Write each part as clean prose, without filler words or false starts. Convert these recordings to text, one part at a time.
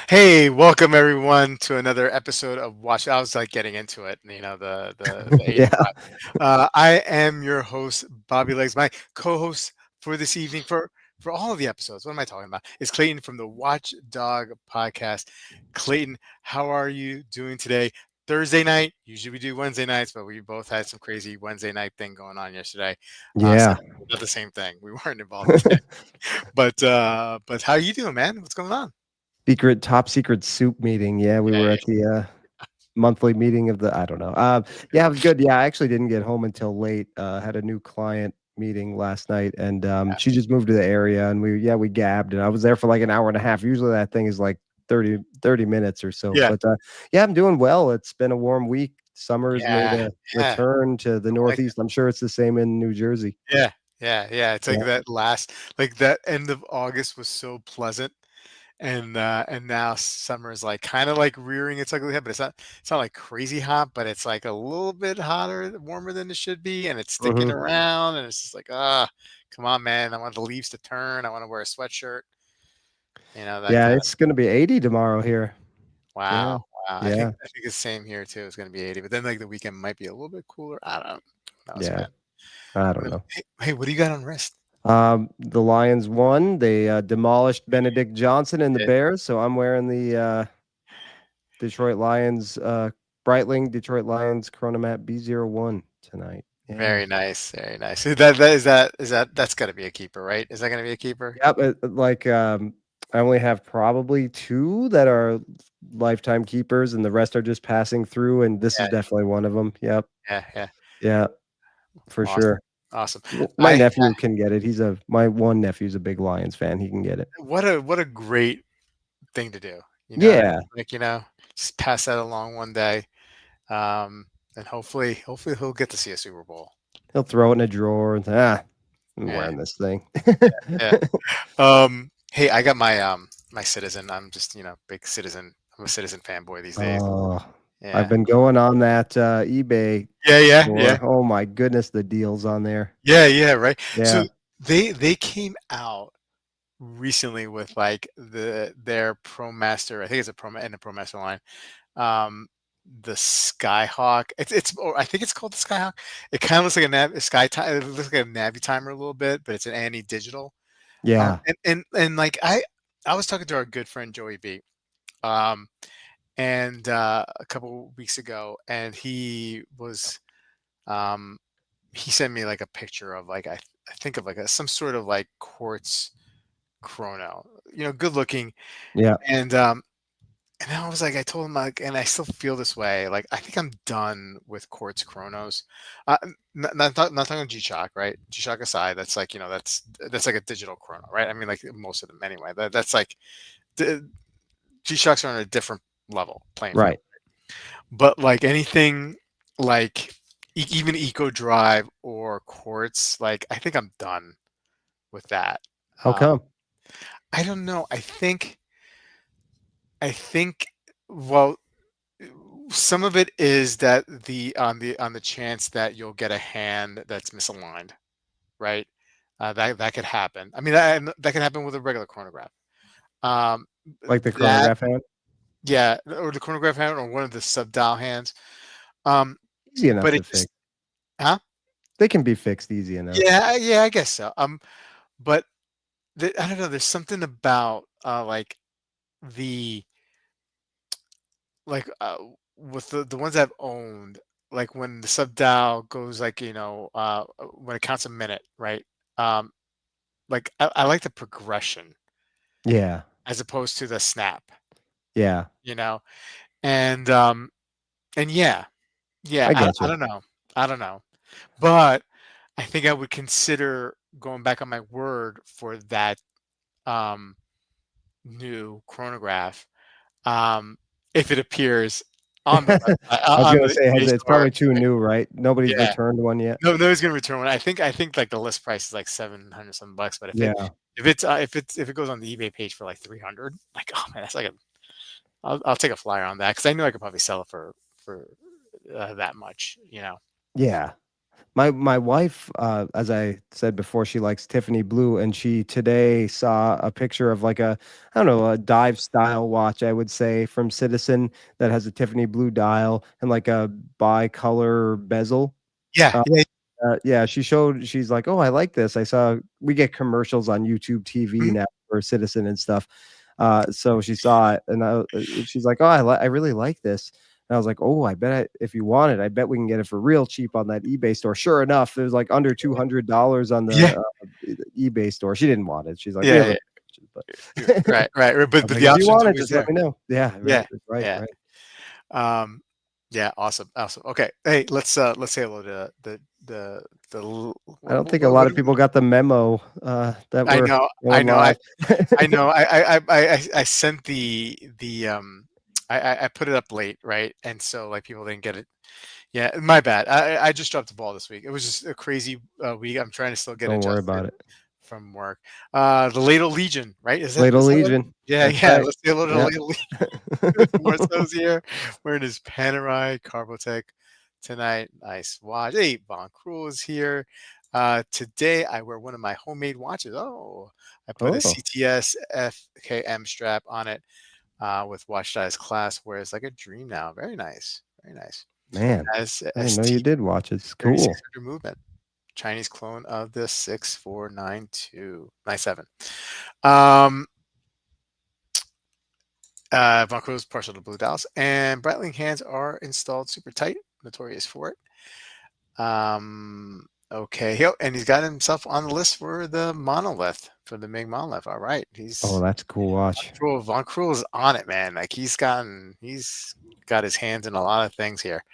Hey, welcome everyone to another episode of Watch. I was like getting into it, the 85. Yeah. I am your host, Bobby Legs. My co-host for this evening, for all of the episodes. What am I talking about? Is Clayton from the Watchdog Podcast. Clayton, how are you doing today? Thursday night. Usually we do Wednesday nights, but we both had some crazy Wednesday night thing going on yesterday. So Yeah. not the same thing. We weren't involved in that. But how you doing, man? What's going on? Top secret soup meeting. Yeah, we Yeah, were at the, monthly meeting of the I don't know. Yeah, it was good. Yeah, I actually didn't get home until late. Had a new client meeting last night, and, she just moved to the area, and we gabbed, and I was there for, like, an hour and a half. Usually that thing is, like, thirty minutes or so, yeah, but, yeah, I'm doing well. It's been a warm week. Summer's made yeah, a yeah. return to the I like it. Northeast. I'm sure it's the same in New Jersey. Yeah, yeah. It's like Yeah. that end of August was so pleasant, and now summer is like kind of like rearing its ugly head, but it's not like crazy hot, but it's like a little bit hotter, warmer than it should be, and it's sticking Mhm. around, and it's just like come on, man! I want the leaves to turn. I want to wear a sweatshirt. That Yeah, kind of. it's gonna be 80 tomorrow here. Yeah. Wow, wow. I think Yeah. I think it's same here too. It's gonna be 80, but then like the weekend might be a little bit cooler. I don't know. Who knows, Yeah. man? I don't know. Hey, what do you got on wrist? The Lions won. They, demolished Benedict Johnson and the It, Bears, so I'm wearing the, Detroit Lions, Breitling Detroit Lions Chronomat B01 tonight. Yeah. very nice, very nice. That that's got to be a keeper, right? Is that going to be a keeper? Yep, like, I only have probably 2 that are lifetime keepers, and the rest are just passing through, and this is Yeah, definitely one of them. Yep. yeah. Yeah, for Awesome, sure. awesome. My I nephew can get it. My one nephew's a big Lions fan. He can get it. what a great thing to do. You know what I mean? Yeah. Like just pass that along one day, and hopefully he'll get to see a Super Bowl. He'll throw it in a drawer and, I'm Yeah, wearing this thing. yeah. Hey, I got my Citizen. I'm just big Citizen. I'm a Citizen fanboy these days. Oh, I've Yeah, been going on that, eBay yeah. store. Oh my goodness, the deals on there. Yeah, right. So Yeah. they came out recently with like their ProMaster. I think it's a Pro and the ProMaster line. Um, the Skyhawk. It's or I think it's called the Skyhawk. It kind of looks like a sky time. It looks like a Navi timer a little bit, but it's an Annie digital. Yeah. And like I was talking to our good friend Joey B. Um, and a couple weeks ago, and um he sent me like a picture of like I think of like some sort of like quartz chrono, good looking, Yeah. and and I was like, I told him like, and I still feel this way. Like I think I'm done with quartz chronos. Not talking G-Shock, right? G-Shock aside, that's like that's like a digital chrono, right? I mean, like most of them anyway. That's like the G-Shocks are on a different level playing field. Right. But like anything like even Eco Drive or Quartz, like I think I'm done with that. How Um, come? I don't know. I think well, some of it is that the chance that you'll get a hand that's misaligned, right? That could happen. I mean, that could happen with a regular chronograph. Um, Like the that chronograph hand? yeah, or the chronograph hand or one of the sub dial hands. Um, Easy enough but to it fix. just huh? They can be fixed easy enough. Yeah, I guess so. But I don't know. There's something about like the like with the ones I've owned, like when the sub dial goes like when it counts a minute, right? Um, like I like the progression Yeah. as opposed to the snap, Yeah. you know, and um and yeah, I I, get I you. don't know, I don't know, but I think I would consider going back on my word for that um new chronograph, um, if it appears on the website, I was on gonna the say, has eBay it's store. probably too new, right? Nobody's Yeah. returned one yet? No, nobody's gonna return one. I think like the list price is like 700 some bucks, but Yeah. if it goes on the eBay page for like 300, like oh man, that's like I'll take a flyer on that because I know I could probably sell it for that much. Yeah. My wife, as I said before, she likes Tiffany blue, and she today saw a picture of like a, I don't know, a dive style watch, I would say, from Citizen that has a Tiffany blue dial and like a bicolor bezel. Yeah, Uh, yeah. yeah, she's like, "Oh, I like this. I saw we get commercials on YouTube TV Mhm. now for Citizen and stuff." So she saw it, and she's like, "Oh, I really like this." And I was like, "Oh, I bet if you want it, I bet we can get it for real cheap on that eBay store." Sure enough, it was like under $200 on Yeah, the eBay store. She didn't want it. She's like, "We yeah, have a," yeah. but Right, right, right, I but was like, the "If you option's want it, always just let there. me know." Yeah, Yeah, right, yeah. right. Um, yeah, awesome, awesome. Okay, hey, let's say hello to the I don't think a lot of people got the memo that I we're know, I going know, live. I know. I sent the I put it up late, right? And so like people didn't get it. Yeah, my bad. I just dropped the ball this week. It was just a crazy week. I'm trying to still get Don't worry adjusted about it. from work. The Ladle Legion, right? Ladle Is that what? Legion. Yeah, That's yeah. right. Let's say hello to the Yeah. Ladle Legion. Marcel's here wearing his Panerai Carbotech tonight. Nice watch. Hey, Von Cruel is here. Today I wear one of my homemade watches. Oh, I put a Oh, CTS FKM strap on it with Watch Dies Class, where it's like a dream now. Very nice. Very nice. man. Has I didn't know you ST did watch it. It's cool. 3600 movement. Chinese clone of the 649297. Um, Von Crow's partial to Blue Dallas, and Breitling hands are installed super tight. Notorious for it. Okay, and he's got himself on the list for the monolith for the Ming monolith. All right, Oh, he's that's a cool watch. Von Cruel is on it, man. Like he's got his hands in a lot of things here.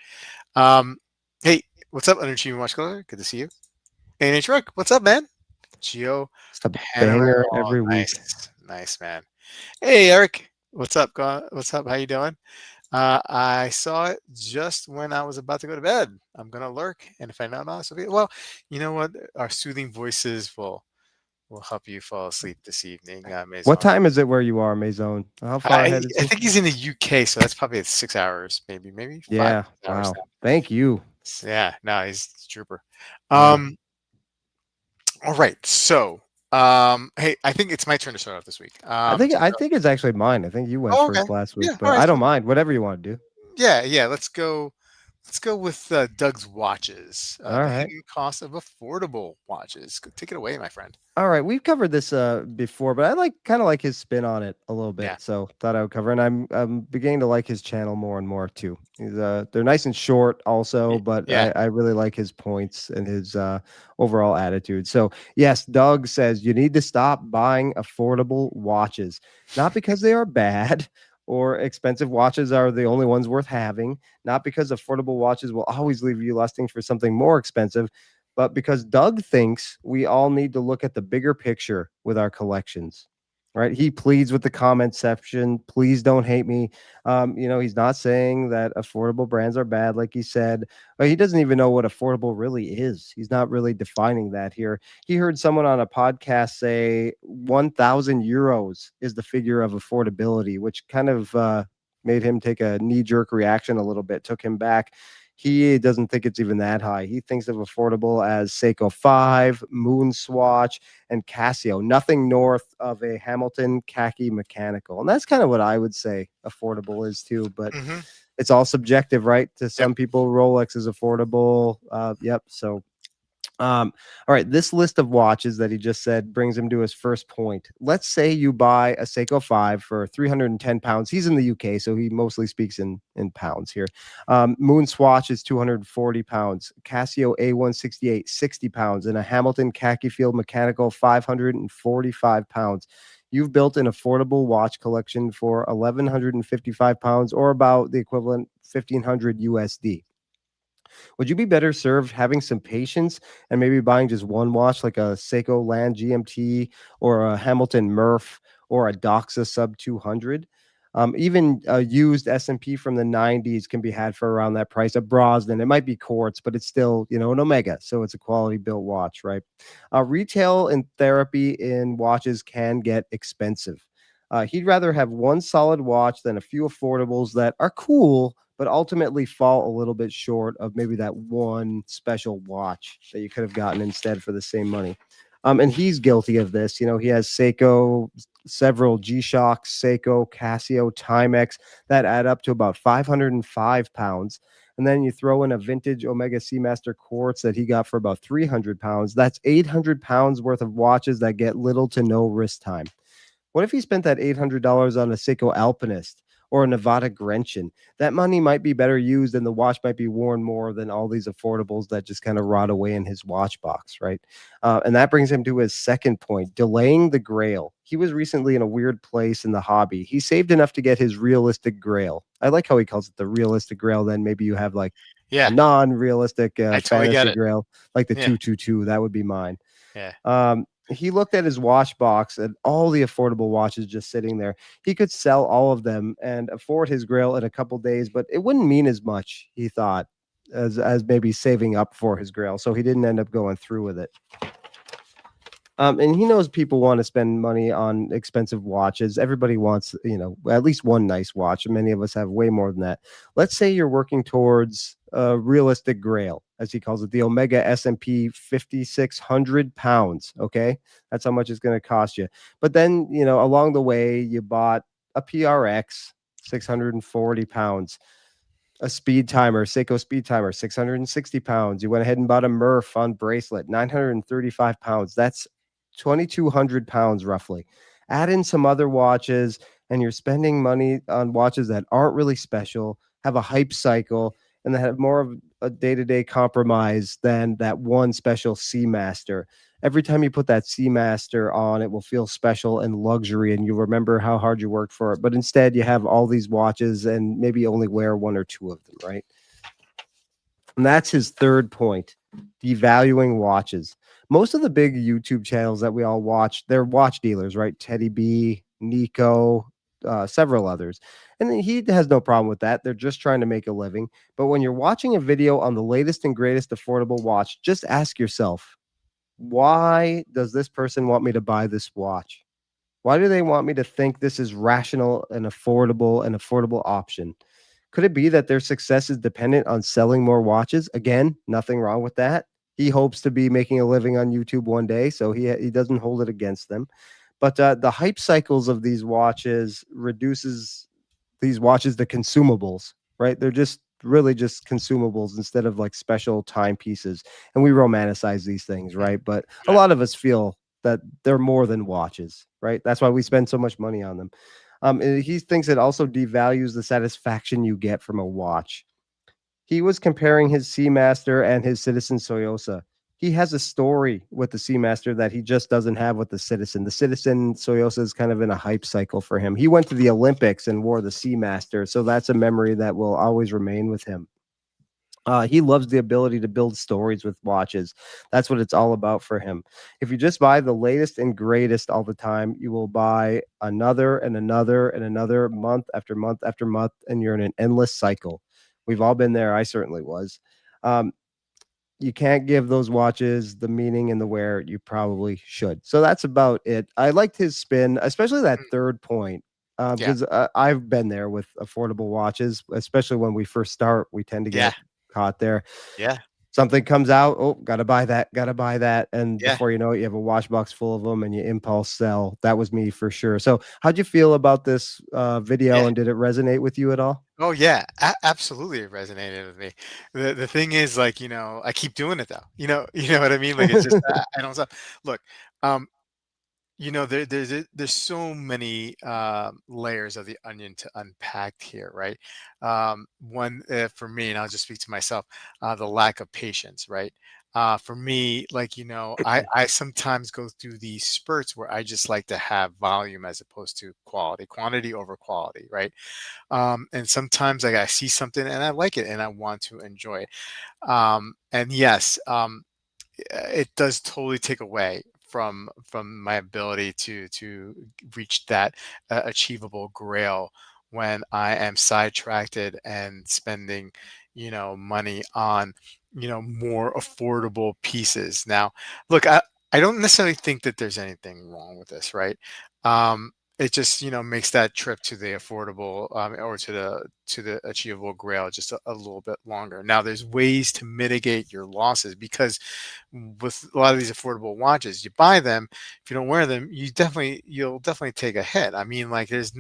Um, hey, what's up, Underachieving Watch Color? Good to see you. A&H Rook, what's up, man? Geo It's a Panorama. banger Oh, every week. nice, nice, man. Hey, Eric, what's up? What's up? How you doing? I saw it just when I was about to go to bed. I'm gonna lurk, and if I know not, so well, you know what? Our soothing voices will help you fall asleep this evening, What Maison. time is it where you are, Maison? How far I ahead is I he? think he's in the UK, so that's probably at 6 hours, maybe five Yeah. hours Wow. now. Thank you. Yeah, no, he's a trooper. Yeah. Um, all right, so hey, I think it's my turn to start off this week. I think it's actually mine. I think you went Oh, okay, first last week, yeah, all but right, I don't so mind. Whatever you want to do. yeah, yeah, let's go. Let's go with Doug's watches. All The right. hidden cost of affordable watches. Take it away, my friend. All right, we've covered this before, but I kind of like his spin on it a little bit, Yeah, so thought I would cover. And I'm beginning to like his channel more and more too. He's they're nice and short also, but yeah. I really like his points and his overall attitude. So yes, Doug says you need to stop buying affordable watches, not because they are bad or expensive watches are the only ones worth having, not because affordable watches will always leave you lusting for something more expensive, but because Doug thinks we all need to look at the bigger picture with our collections. Right. He pleads with the comment section. Please don't hate me. He's not saying that affordable brands are bad, like he said, but he doesn't even know what affordable really is. He's not really defining that here. He heard someone on a podcast say 1,000 euros is the figure of affordability, which kind of made him take a knee jerk reaction a little bit, took him back. He doesn't think it's even that high. He thinks of affordable as Seiko 5, Moon Swatch, and Casio, nothing north of a Hamilton khaki mechanical. And that's kind of what I would say affordable is too, but Hmm. it's all subjective, right? To Yep. some people, Rolex is affordable. Yep. So all right, this list of watches that he just said brings him to his first point. Let's say you buy a Seiko 5 for 310 pounds. He's in the UK, so he mostly speaks in pounds here. Moon Swatch is 240 pounds, Casio A168, 60 pounds, and a Hamilton khaki field mechanical 545 pounds. You've built an affordable watch collection for 1,155 pounds, or about the equivalent 1,500 USD. Would you be better served having some patience and maybe buying just one watch like a Seiko Land GMT or a Hamilton Murph or a Doxa Sub 200? Even a used S&P from the 90s can be had for around that price. A Brosnan, it might be quartz, but it's still, an Omega, so it's a quality built watch, right? Retail and therapy in watches can get expensive. He'd rather have one solid watch than a few affordables that are cool but ultimately fall a little bit short of maybe that one special watch that you could have gotten instead for the same money. And he's guilty of this. You know, he has Seiko, several G-Shock, Seiko, Casio, Timex that add up to about 505 pounds. And then you throw in a vintage Omega Seamaster quartz that he got for about 300 pounds. That's 800 pounds worth of watches that get little to no wrist time. What if he spent that $800 on a Seiko Alpinist or a Nevada Grenchen? That money might be better used and the watch might be worn more than all these affordables that just kind of rot away in his watch box, right? And that brings him to his second point, delaying the grail. He was recently in a weird place in the hobby. He saved enough to get his realistic grail. I like how he calls it the realistic grail. Then maybe you have like a Yeah, non-realistic I totally get fantasy it. grail, like the Yeah, 222. That would be mine. yeah, He looked at his watch box and all the affordable watches just sitting there. He could sell all of them and afford his grail in a couple days, but it wouldn't mean as much, he thought, as maybe saving up for his grail. So he didn't end up going through with it. And he knows people want to spend money on expensive watches. Everybody wants, you know, at least one nice watch. Many of us have way more than that. Let's say you're working towards a realistic grail, as he calls it, the Omega S&P 5,600 pounds. Okay, that's how much it's going to cost you. But then, you know, along the way, you bought a PRX 640 pounds, a speed timer, Seiko speed timer, 660 pounds. You went ahead and bought a Murph on bracelet, 935 pounds. That's 2,200 pounds roughly. Add in some other watches, and you're spending money on watches that aren't really special, have a hype cycle, and that have more of a day to day compromise than that one special Seamaster. Every time you put that Seamaster on, it will feel special and luxury, and you'll remember how hard you worked for it. But instead, you have all these watches and maybe only wear one or two of them, right? And that's his third point, devaluing watches. Most of the big YouTube channels that we all watch, they're watch dealers, right? Teddy B, Nico, several others. And he has no problem with that. They're just trying to make a living. But when you're watching a video on the latest and greatest affordable watch, just ask yourself, why does this person want me to buy this watch? Why do they want me to think this is rational and affordable, an affordable option? Could it be that their success is dependent on selling more watches? Again, nothing wrong with that. He hopes to be making a living on YouTube one day, so he doesn't hold it against them. But the hype cycles of these watches reduces these watches to consumables, right? They're just really just consumables instead of like special timepieces. And we romanticize these things, mm, right? But a yeah, lot of us feel that they're more than watches, right? That's why we spend so much money on them. And he thinks it also devalues the satisfaction you get from a watch. He was comparing his Seamaster and his Citizen Soyosa. He has a story with the Seamaster that he just doesn't have with the Citizen. The Citizen Soyosa is kind of in a hype cycle for him. He went to the Olympics and wore the Seamaster, so that's a memory that will always remain with him. He loves the ability to build stories with watches. That's what it's all about for him. If you just buy the latest and greatest all the time, you will buy another and another and another month after month after month, and you're in an endless cycle. We've all been there. I certainly was. Um, you can't give those watches the meaning and the wear you probably should. So that's about it. I liked his spin, especially that mm, third point, yeah, because I've been there with affordable watches, especially when we first start. We tend to yeah, get caught there. yeah, Something comes out, oh, gotta buy that, gotta buy that, and yeah, before you know it, you have a wash box full of them, and you impulse sell. That was me for sure. So, how'd you feel about this video, yeah. and did it resonate with you at all? Oh yeah, absolutely, it resonated with me. The thing is, like, I keep doing it though. You know what I mean? Like, it's just I don't stop. Look, um, there's so many layers of the onion to unpack here, right? One for me, and I'll just speak to myself, the lack of patience, right? For me, like, I sometimes go through these spurts where I just like to have volume as opposed to quality, quantity over quality, right? And sometimes like I see something and I like it and I want to enjoy it. And yes, it does totally take away from my ability to reach that achievable grail when I am sidetracked and spending, money on, more affordable pieces. Now, look, I don't necessarily think that there's anything wrong with this, right? it just, makes that trip to the affordable, or to the achievable grail just a little bit longer. Now there's ways to mitigate your losses, because with a lot of these affordable watches, you buy them, if you don't wear them, you'll definitely take a hit. I mean, like, there's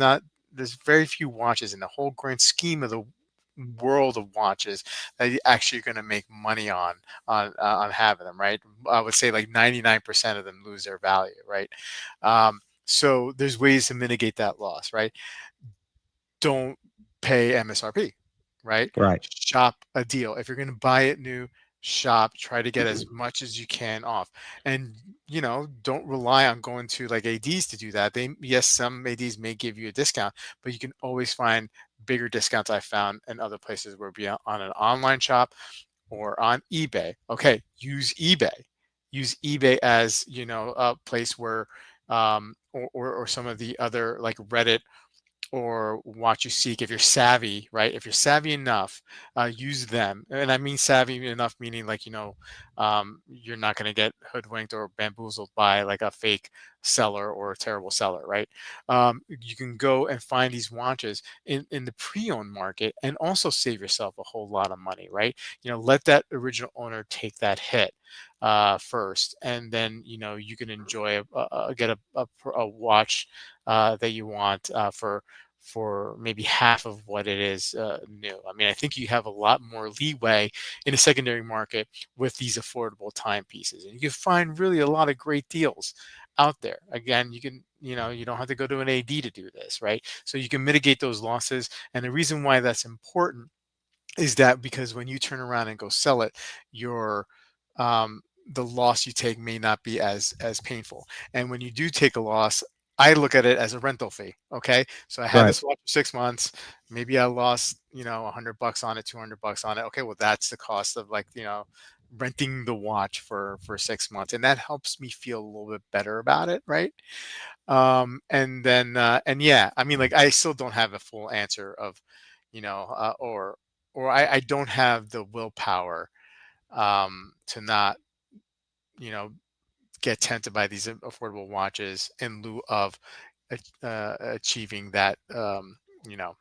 very few watches in the whole grand scheme of the world of watches that you're actually going to make money on having them, right? I would say like 99% of them lose their value, right? So there's ways to mitigate that loss, right? Don't pay MSRP, right? Right. Shop a deal. If you're going to buy it new, shop, try to get as much as you can off. And, don't rely on going to like ADs to do that. Yes, some ADs may give you a discount, but you can always find bigger discounts. I found in other places, where be on an online shop or on eBay. Okay, use eBay. Use eBay as, a place where, or some of the other, like Reddit or Watch You Seek, if you're savvy, right? If you're savvy enough, use them. And I mean savvy enough, meaning like, you're not going to get hoodwinked or bamboozled by like a fake seller or a terrible seller, right? You can go and find these watches in the pre-owned market and also save yourself a whole lot of money, right? Let that original owner take that hit first, and then, you can enjoy get a watch that you want for maybe half of what it is new. I mean, I think you have a lot more leeway in a secondary market with these affordable timepieces, and you can find really a lot of great deals out there. Again, you don't have to go to an AD to do this, right? So you can mitigate those losses, and the reason why that's important is that because when you turn around and go sell it, your the loss you take may not be as painful. And when you do take a loss, I look at it as a rental fee. Okay, so I had Right. this watch for 6 months. Maybe I lost, $100 on it, $200 on it. Okay, well, that's the cost of, like, renting the watch for 6 months, and that helps me feel a little bit better about it, right? And then and yeah, I mean, like, I still don't have a full answer of, or I don't have the willpower to not, you know get tempted by these affordable watches in lieu of achieving that, you know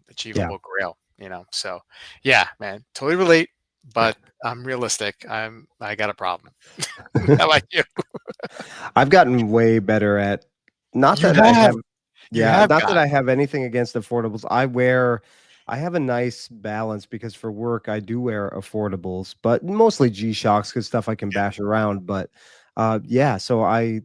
Yeah. achievable grail. So yeah, man, totally relate, but I'm realistic. I got a problem. How about you? I've gotten way better at, not You that I have have, you yeah, have not that I gotten. have anything against affordables. I have a nice balance because for work I do wear affordables, but mostly G-Shocks because stuff I can Yeah, bash around. But yeah, so I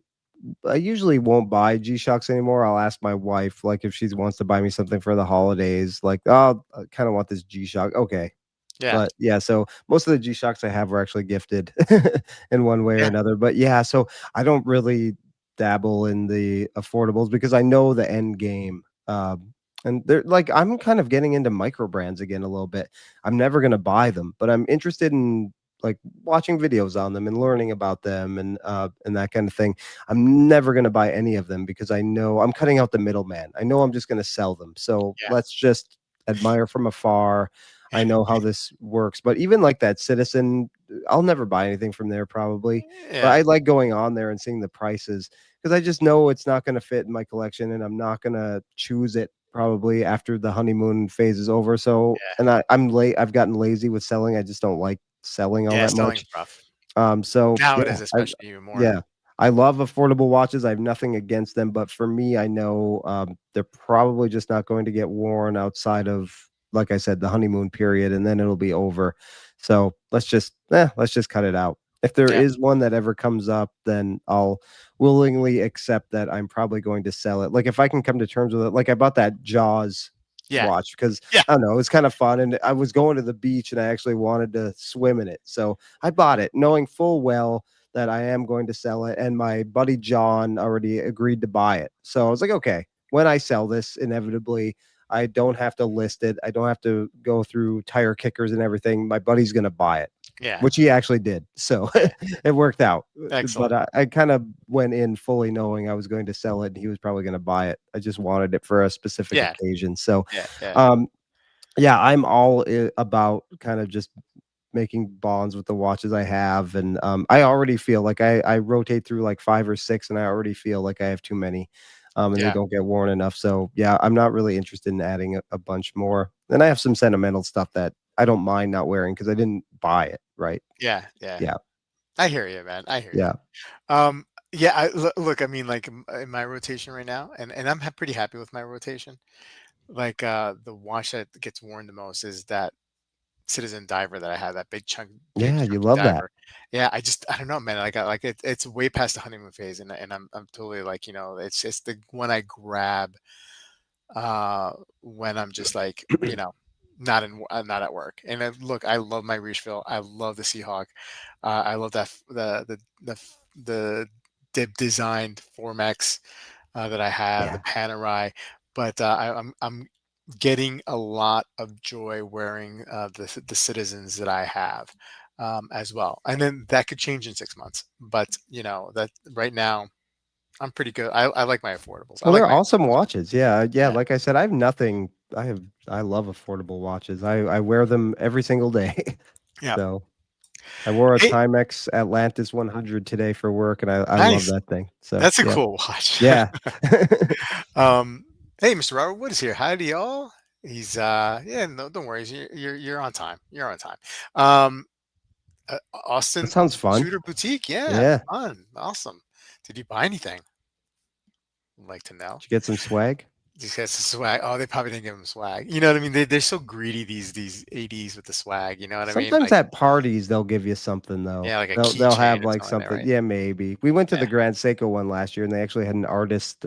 usually won't buy G-Shocks anymore. I'll ask my wife, like, if she wants to buy me something for the holidays, like, oh, I kind of want this G-Shock. Okay. yeah, But yeah, so most of the G-Shocks I have were actually gifted in one way or yeah, another. But yeah, so I don't really dabble in the affordables because I know the end game. And they're like, I'm kind of getting into micro brands again a little bit. I'm never gonna buy them, but I'm interested in like watching videos on them and learning about them and that kind of thing. I'm never gonna buy any of them because I know I'm cutting out the middleman. I know I'm just gonna sell them. So yeah, let's just admire from afar. I know how this works, but even like that Citizen, I'll never buy anything from there probably, but yeah, I like going on there and seeing the prices because I just know it's not gonna fit in my collection, and I'm not gonna choose it probably after the honeymoon phase is over. So, yeah, and I'm late. I've gotten lazy with selling. I just don't like selling all yeah. that much. Selling's rough So yeah, nowadays, I especially even more. yeah, I love affordable watches. I have nothing against them, but for me, I know they're probably just not going to get worn outside of, like I said, the honeymoon period, and then it'll be over. So let's just cut it out. If there Yeah, is one that ever comes up, then I'll willingly accept that I'm probably going to sell it. Like if I can come to terms with it, like I bought that Jaws yeah, watch because yeah, I don't know, it was kind of fun, and I was going to the beach and I actually wanted to swim in it. So I bought it knowing full well that I am going to sell it. And my buddy John already agreed to buy it. So I was like, okay, when I sell this, inevitably, I don't have to list it. I don't have to go through tire kickers and everything. My buddy's going to buy it, yeah, which he actually did. So yeah. it worked out. But Excellent. I kind of went in fully knowing I was going to sell it and he was probably going to buy it. I just wanted it for a specific Yeah, occasion. So, yeah, yeah, um, yeah, I'm all about kind of just making bonds with the watches I have, and I already feel like I rotate through like 5 or 6, and I already feel like I have too many. and they Yeah. don't get worn enough. So yeah, I'm not really interested in adding a bunch more. And I have some sentimental stuff that I don't mind not wearing because I didn't buy it, right? Yeah. Yeah. Yeah, I hear you, man. I hear yeah, you. Yeah. Look. I mean, like in my rotation right now, and I'm pretty happy with my rotation. Like the watch that gets worn the most is that Citizen diver that I had, that big yeah. You chunky love that. diver. Yeah, I don't know, man. Like it's way past the honeymoon phase, and I'm totally like, it's the one I grab when I'm just like, not at work. And look, I love my refill. I love the Seahawk. I love that the designed Formex that I have, the Yeah. Panerai. But I'm getting a lot of joy wearing the Citizens that I have as well. And then that could change in 6 months. But that right now I'm pretty good. I like my affordables. I Well, like they're my awesome affordables. watches. Yeah, yeah. Yeah. Like I said, I have nothing. I love affordable watches. I wear them every single day. Yeah. So I wore a Hey, Timex Atlantis 100 today for work, and I love nice. that thing. So That's a yeah, cool watch. yeah. um, hey, Mr. Robert Wood is here. Howdy, y'all. He's yeah, no, don't worry. You're on time. You're on time. Um, That Austin sounds fun. Tudor Boutique. Yeah, Yeah. fun. Awesome. Did you buy anything? I'd like to know. Did you get some swag? These guys the swag. Oh, they probably didn't give him swag. You know what I mean? They're so greedy these ADs with the swag. You know what I mean? Sometimes Like, at parties they'll give you something though. yeah, like a They'll keychain have or like something like that, something. right? Yeah, maybe. We went to the Yeah. Grand Seiko one last year, and they actually had an artist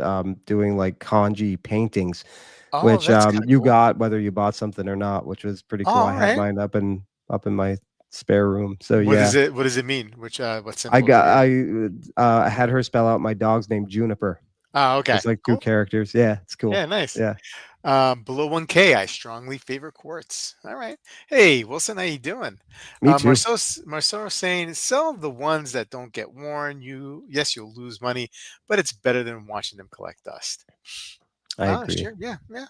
doing like kanji paintings, Oh, which that's kind of you cool. got whether you bought something or not, which was pretty Oh, cool. I all have right. mine up in my spare room. So yeah, What does it mean? What I symbol do got you? I had her spell out my dog's name Juniper. Oh, okay. It's like two Cool. characters. Yeah, it's cool. Yeah, nice. Yeah, Below 1K, I strongly favor quartz. All right. Hey, Wilson, how you doing? me too. Marcel saying, sell the ones that don't get worn. Yes, you'll lose money, but it's better than watching them collect dust. I agree. Sure. Yeah, yeah.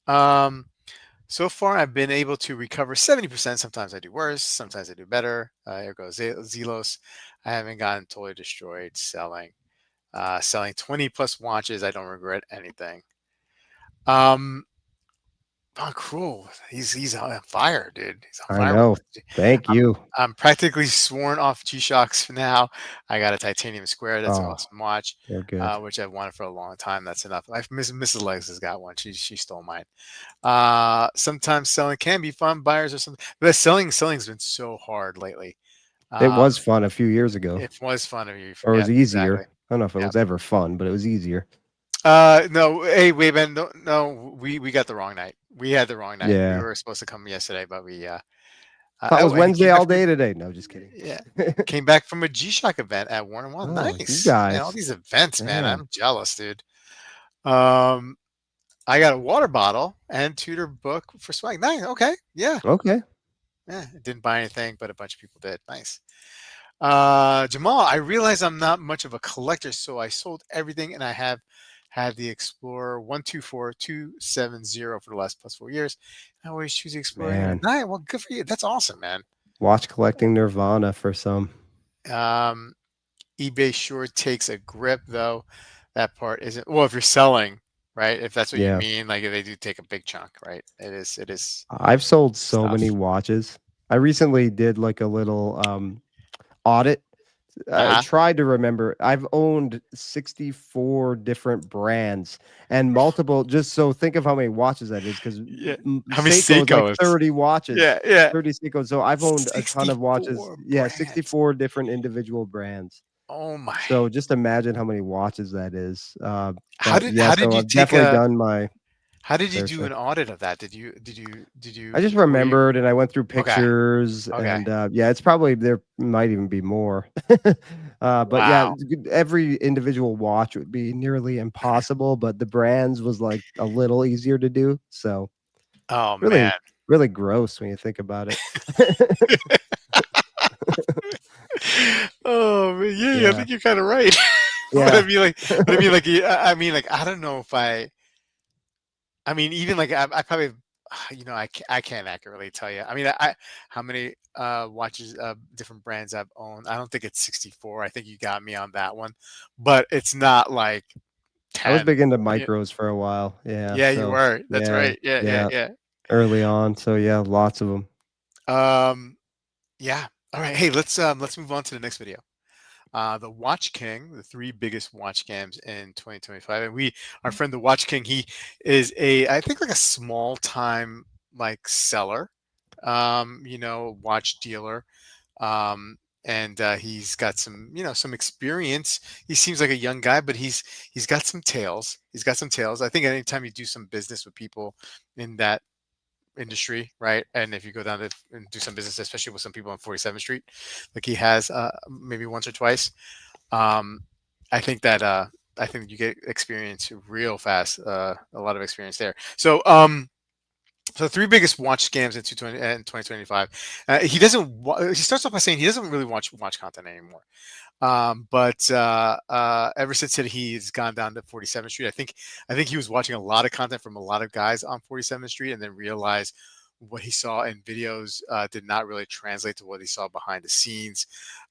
Um, so far, I've been able to recover 70%. Sometimes I do worse. Sometimes I do better. Here goes Zelos. I haven't gotten totally destroyed selling 20 plus watches. I don't regret anything. Um, Oh, cool. He's on fire, dude. He's on I fire with know. Thank I'm you. I'm practically sworn off G-Shocks for now. I got a titanium square. That's an Oh, awesome watch, they're good. which I've wanted for a long time. That's enough. Mrs. Legs has got one. She stole mine. Sometimes selling can be fun. Buyers or something, but selling's been so hard lately. It Um, was fun a few years ago, it was fun of you. or it Yeah, was exactly. easier. I don't know if it Yeah. was ever fun, but it was easier. No. Hey, wait, man. No, no. We got the wrong night. We had the wrong night. We Yeah. were supposed to come yesterday, but we Thought it was and he Wednesday came back all from day today. No, just kidding. yeah, came back from a G-Shock event at Warner One. Oh, you Nice, man. All guys. these events, man. Man. I'm jealous, dude. Um, I got a water bottle and tutor book for swag. Nice. Okay. Yeah. Okay. Yeah. Didn't buy anything, but a bunch of people did. Nice. Jamal, I realize I'm not much of a collector, so I sold everything and I have had the Explorer 124270 for the last plus 4 years. I always choose the Explorer anyway. Man. Nice. Well, good for you. That's awesome, man. Watch collecting Nirvana for some. Um, eBay sure takes a grip though. That part isn't well if you're selling, right? If that's what you Yeah. mean, like they do take a big chunk, right? It is I've sold so many stuff. watches. I recently did like a little audit. I Uh-huh. tried to remember. I've owned 64 different brands and multiple. Just so think of how many watches that is, because Yeah. How many Seiko is like Seikos? 30 watches, Yeah, yeah. 30 Seikos. So I've owned a ton of watches. 64 Yeah, brands. 64 different individual brands. Oh my. So just imagine how many watches that is. How But did yeah, how did so you I've take definitely a done my how did you fair do share. an audit of that? Did you I just were you remembered and I went through okay, pictures okay. and yeah, it's probably there might even be more. But yeah, Wow. every individual watch would be nearly impossible, but the brands was like a little easier to do. So Oh man. really, really gross when you think about it. Oh man, yeah, I Yeah. think you're kind of right. But I Yeah. mean, like, I mean, like, I don't know if I mean, even like, I probably, I can't accurately tell you. I mean, how many watches, different brands I've owned. I don't think it's 64. I think you got me on that one, but it's not like I was 10. big into Yeah, micros for a while. Yeah, yeah, you so were. That's yeah, right. Yeah, yeah, yeah, early on. So yeah, lots of them. yeah. Yeah. All right. Hey, let's move on to the next video. The Watch King, the three biggest watch scams in 2025. And our friend the Watch King, he is I think like a small time like seller, watch dealer. And he's got some, some experience. He seems like a young guy, but he's got some tails. He's got some tails. I think anytime you do some business with people in that industry, right? And if you go down to and do some business, especially with some people on 47th Street, like he has maybe once or twice, um, I think that I think you get experience real fast, a lot of experience there. So the three biggest watch scams in 2025. He starts off by saying he doesn't really watch content anymore. But ever since he's gone down to 47th Street, I think he was watching a lot of content from a lot of guys on 47th Street, and then realized what he saw in videos did not really translate to what he saw behind the scenes.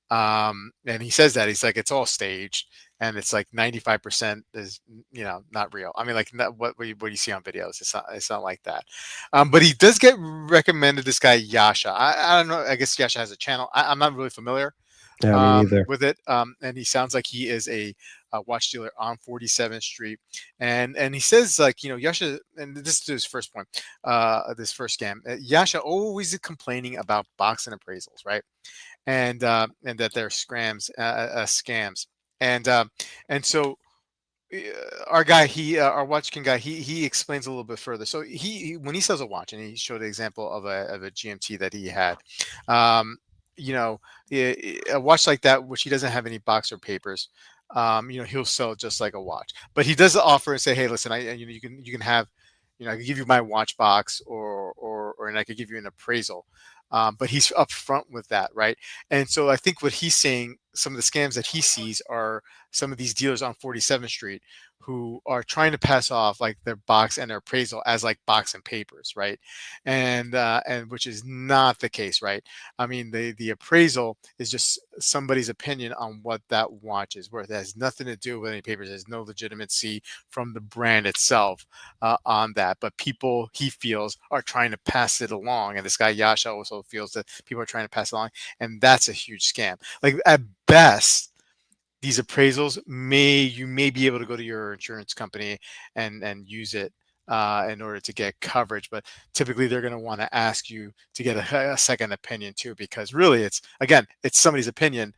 And he says that he's like, it's all staged, and it's like 95% is not real. I mean, like, not what you see on videos, it's not like that. But he does get recommended this guy Yasha. I don't know, I guess Yasha has a channel. I'm not really familiar Yeah, me neither. with it. And he sounds like he is a watch dealer on 47th Street. And he says, like, Yasha, and this is his first point, this first scam. Yasha always is complaining about box and appraisals, right? And that they're scams. And and so uh, our guy, our watch king guy, he explains a little bit further. So when he sells a watch, and he showed an example of a GMT that he had, um, you know, a watch like that, which he doesn't have any box or papers. He'll sell just like a watch, but he does offer and say, hey, listen, you can have, I could give you my watch box, or and I could give you an appraisal. But he's upfront with that, right? And so I think what he's saying, some of the scams that he sees are some of these dealers on 47th Street who are trying to pass off like their box and their appraisal as like box and papers, right? And which is not the case, right? I mean, the appraisal is just somebody's opinion on what that watch is worth. It has nothing to do with any papers. There's no legitimacy from the brand itself on that. But people, he feels, are trying to pass it along, and this guy Yasha also feels that people are trying to pass it along, and that's a huge scam. Like, at best, these appraisals, you may be able to go to your insurance company and use it in order to get coverage, but typically they're going to want to ask you to get a second opinion too, because really, it's somebody's opinion,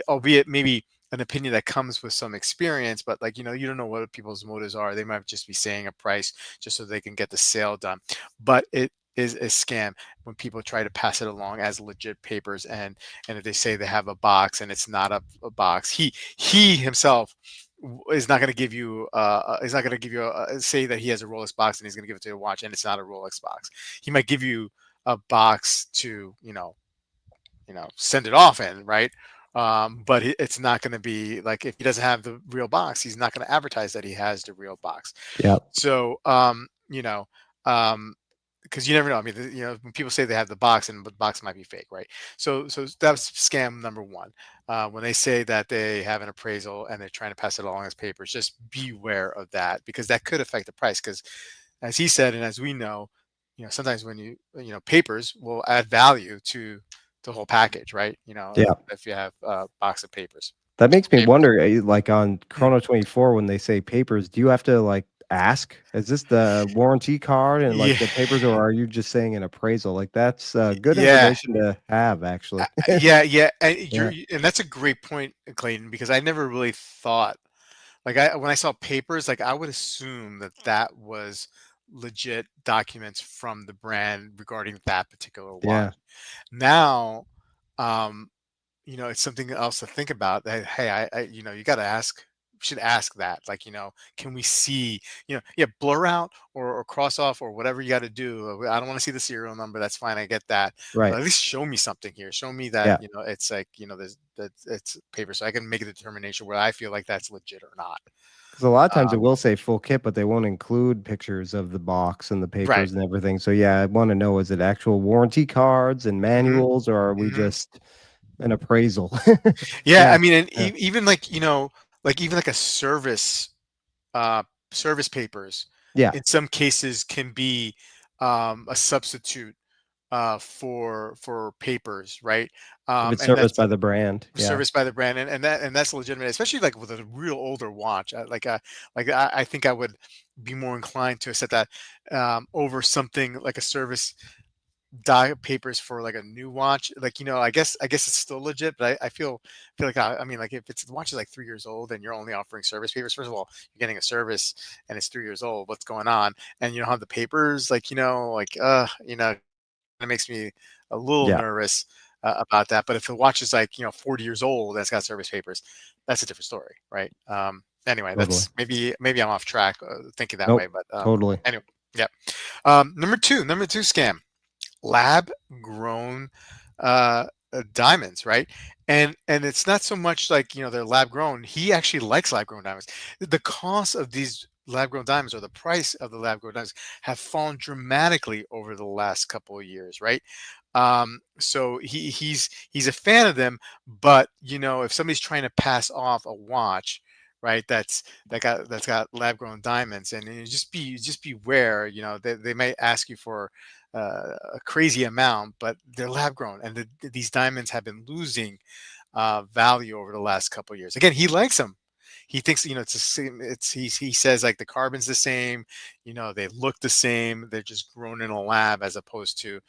albeit maybe an opinion that comes with some experience, but, like, you don't know what people's motives are. They might just be saying a price just so they can get the sale done. But it is a scam when people try to pass it along as legit papers, and if they say they have a box and it's not a box, he himself is not going to give you say that he has a Rolex box and he's going to give it to your watch and it's not a Rolex box. He might give you a box to send it off in, right? But it's not going to be like, if he doesn't have the real box, he's not going to advertise that he has the real box. Yeah, So um because you never know. I mean, when people say they have the box, and the box might be fake, right? So that's scam number one. When they say that they have an appraisal and they're trying to pass it along as papers, just beware of that, because that could affect the price. Because, as he said, and as we know, sometimes when papers will add value to the whole package, right? yeah. If you have a box of papers. That makes me Papers. wonder, like on Chrono 24, when they say papers, do you have to like ask, is this the warranty card and like Yeah, the papers, or are you just saying an appraisal? Like that's good yeah. information to have, actually. Yeah, yeah, and Yeah, that's a great point, Clayton, because I never really thought, like, when I saw papers, like, I would assume that that was legit documents from the brand regarding that particular yeah. watch. Now, um, it's something else to think about. That, hey, you got to should ask that. Like, can we see, yeah, blur out or cross off or whatever you got to do. I don't want to see the serial number. That's fine. I get that. But Right. at least show me something here. Show me that, Yeah. it's like, there's that it's paper, so I can make a determination where I feel like that's legit or not. Because a lot of times it Um, will say full kit, but they won't include pictures of the box and the right. papers and everything. So yeah, I want to know, is it actual warranty cards and hmm manuals, or are we hmm just an appraisal? Yeah. Yeah. I mean, and Yeah. even like, like even like a service uh, service papers Yeah. in some cases can be a substitute for papers, right? If it's And serviced that's by the brand. Yeah. serviced by the brand, and that's legitimate, especially like with a real older watch. I think I would be more inclined to set that over something like a service papers for like a new watch. Like, I guess it's still legit, but I feel like I mean, like if it's the watch is like 3 years old and you're only offering service papers, first of all, you're getting a service and it's 3 years old. What's going on? And you don't have the papers, like it makes me a little Yeah. nervous about that. But if the watch is like 40 years old and it's got service papers, that's a different story, right? Anyway, Totally. that's maybe I'm off track thinking that way, Nope. but Totally. anyway, yeah. Number two scam: lab grown diamonds, right? And it's not so much like they're lab grown. He actually likes lab grown diamonds. The cost of these lab grown diamonds, or the price of the lab grown diamonds, have fallen dramatically over the last couple of years, right? So he's a fan of them, but if somebody's trying to pass off a watch, right, that's got lab grown diamonds, and you just beware. They may ask you for a crazy amount, but they're lab grown, and these diamonds have been losing value over the last couple of years. Again, he likes them. He thinks it's the same. He says like the carbon's the same. They look the same. They're just grown in a lab as opposed to,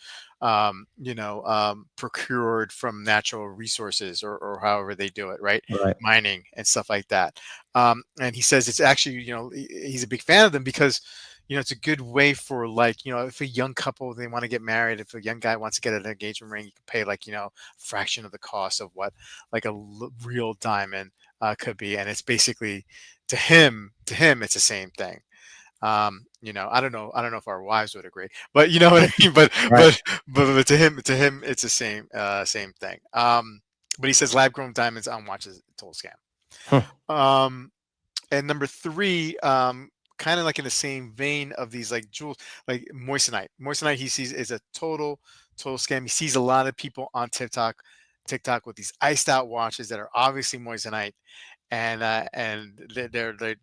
procured from natural resources, or however they do it, right? Right. Mining and stuff like that. And he says it's actually, he's a big fan of them because it's a good way for, like, if a young couple, they want to get married, if a young guy wants to get an engagement ring, you can pay, like, a fraction of the cost of what like a real diamond could be. And it's basically, to him it's the same thing. I don't know if our wives would agree, but you know what I mean. But Right. but but to him it's the same thing. But he says lab grown diamonds on watches, total Huh. scam. And number three, kind of like in the same vein of these like jewels, like moissanite. Moissanite, he sees, is a total scam. He sees a lot of people on TikTok with these iced out watches that are obviously moissanite, and they're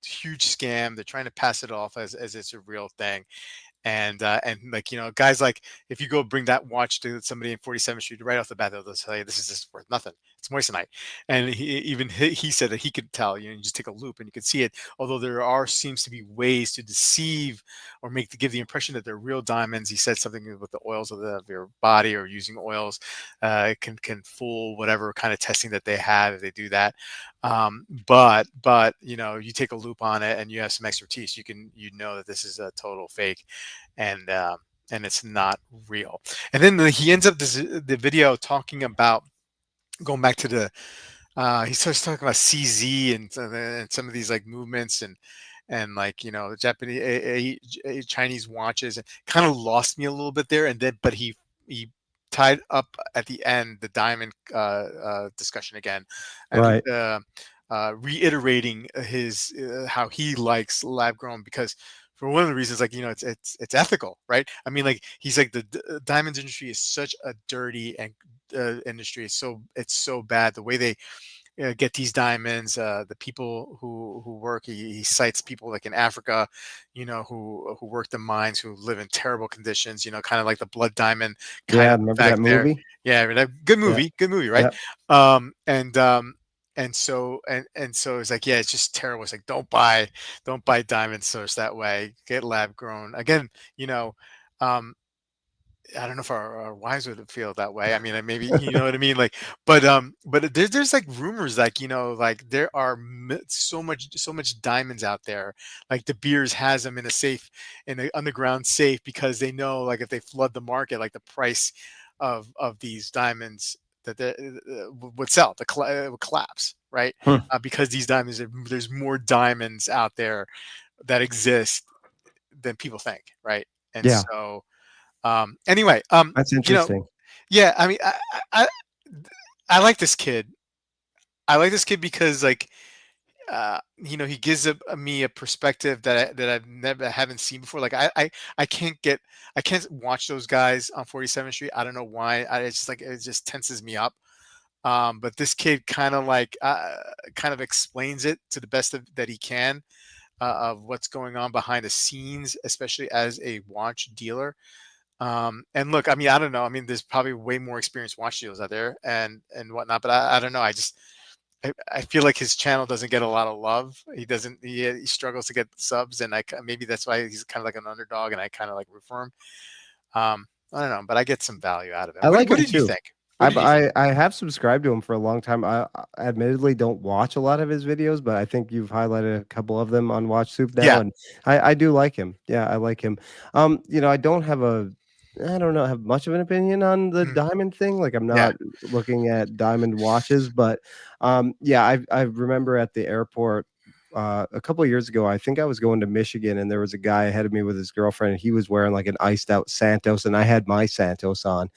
huge scam. They're trying to pass it off as it's a real thing. And like, guys, like, if you go bring that watch to somebody in 47th Street, right off the bat, they'll tell you this is just worth nothing. It's moissanite. And he said that he could tell. You just take a loop and you could see it. Although seems to be ways to deceive or give the impression that they're real diamonds. He said something with the oils of your body, or using oils can fool whatever kind of testing that they have if they do that. But you take a loop on it and you have some expertise, you know that this is a total fake, and it's not real. And then he ends up the video talking about, going back to he starts talking about CZ and some of these like movements, and like, Japanese Chinese watches, and kind of lost me a little bit there. And then but he tied up at the end the diamond discussion again, and Right. reiterating his how he likes lab grown, because for one of the reasons, like, it's ethical, right? I mean, like, he's like, the diamonds industry is such a dirty and industry. It's so bad the way they get these diamonds. The people who work, he cites people like in Africa, who work the mines, who live in terrible conditions. Kind of like the blood diamond kind Yeah. of Remember back that there. movie? Yeah, Yeah. good movie, right? Yeah. Um, and um, and so it's like, yeah, it's just terrible. It's like, don't buy diamond sourced that way. Get lab grown. Again, um, I don't know if our wives would feel that way. I mean, maybe, you know what I mean. Like, but there's like rumors, like, like there are so much diamonds out there. Like, the Beers has them in a safe, in an underground safe, because they know, like, if they flood the market, like, the price of these diamonds that would sell, would collapse, right? Huh. Because these diamonds, there's more diamonds out there that exist than people think, right? And Yeah. so, anyway, That's you know, interesting. yeah, I mean, I I like this kid. I like this kid because, like, he gives me a perspective that I've never haven't seen before. Like, I I can't watch those guys on 47th Street. I don't know why. It's just like, it just tenses me up. But this kid kind of like, kind of explains it to the best that he can. of what's going on behind the scenes, especially as a watch dealer. And look, I mean, I don't know. I mean, there's probably way more experienced watch dealers out there and whatnot, but I don't know. I feel like his channel doesn't get a lot of love. He doesn't. He struggles to get subs, and maybe that's why he's kind of like an underdog, and I kind of like root for him. I don't know, but I get some value out of him. I like What him did you too. think? What did you think? I have subscribed to him for a long time. I admittedly don't watch a lot of his videos, but I think you've highlighted a couple of them on Watch Soup now, Yeah. and I do like him. Yeah, I like him. I don't have I don't know, have much of an opinion on the Mhm. diamond thing. Like I'm Yeah. not looking at diamond watches, but yeah, I remember at the airport a couple of years ago, I think I was going to Michigan, and there was a guy ahead of me with his girlfriend, and he was wearing like an iced out Santos, and I had my Santos on.